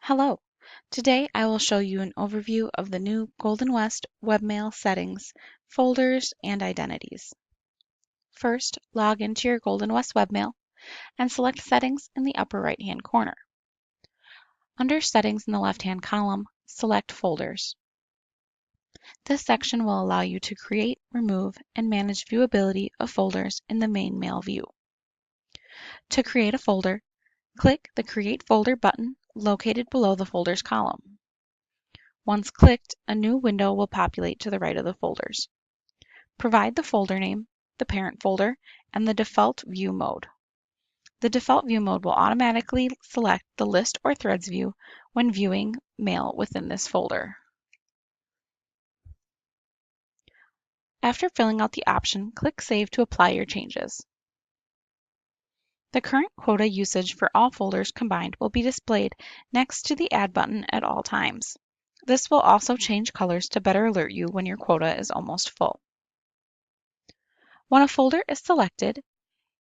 Hello. Today I will show you an overview of the new Golden West webmail settings, folders, and identities. First, log into your Golden West webmail and select Settings in the upper right-hand corner. Under Settings in the left-hand column, select Folders. This section will allow you to create, remove, and manage viewability of folders in the main mail view. To create a folder, click the Create Folder button located below the Folders column. Once clicked, a new window will populate to the right of the folders. Provide the folder name, the parent folder, and the default view mode. The default view mode will automatically select the list or threads view when viewing mail within this folder. After filling out the option, click Save to apply your changes. The current quota usage for all folders combined will be displayed next to the Add button at all times. This will also change colors to better alert you when your quota is almost full. When a folder is selected,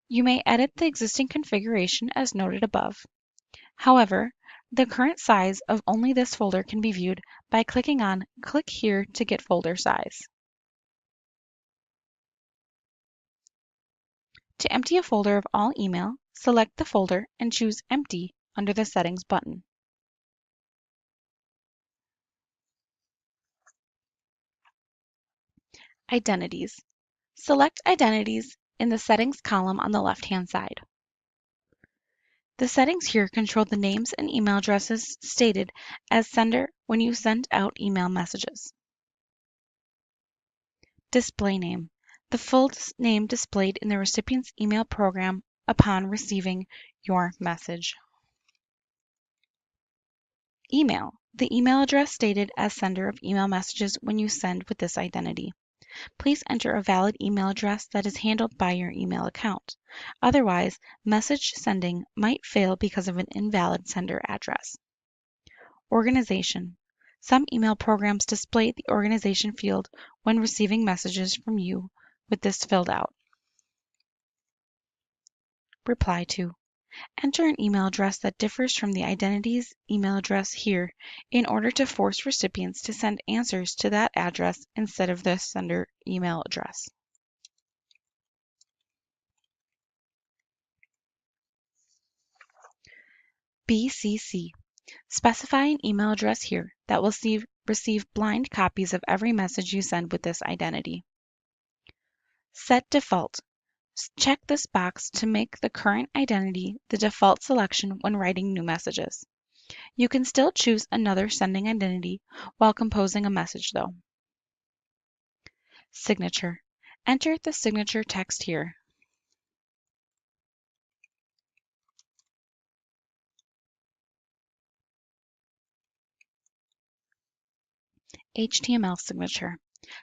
you may edit the existing configuration as noted above. However, the current size of only this folder can be viewed by clicking on Click here to get folder size. To empty a folder of all email, select the folder and choose Empty under the Settings button. Identities. Select Identities in the Settings column on the left-hand side. The settings here control the names and email addresses stated as sender when you send out email messages. Display name. The full name displayed in the recipient's email program upon receiving your message. Email. The email address stated as sender of email messages when you send with this identity. Please enter a valid email address that is handled by your email account. Otherwise, message sending might fail because of an invalid sender address. Organization. Some email programs display the organization field when receiving messages from you with this filled out. Reply to. Enter an email address that differs from the identity's email address here in order to force recipients to send answers to that address instead of the sender email address. BCC. Specify an email address here that will receive blind copies of every message you send with this identity. Set default. Check this box to make the current identity the default selection when writing new messages. You can still choose another sending identity while composing a message though. Signature. Enter the signature text here. HTML signature.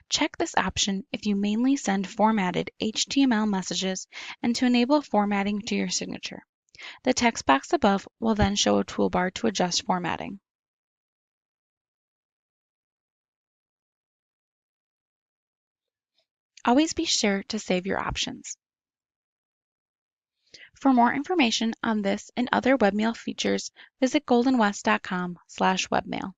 Check this option if you mainly send formatted HTML messages and to enable formatting to your signature. The text box above will then show a toolbar to adjust formatting. Always be sure to save your options. For more information on this and other webmail features, visit goldenwest.com/webmail.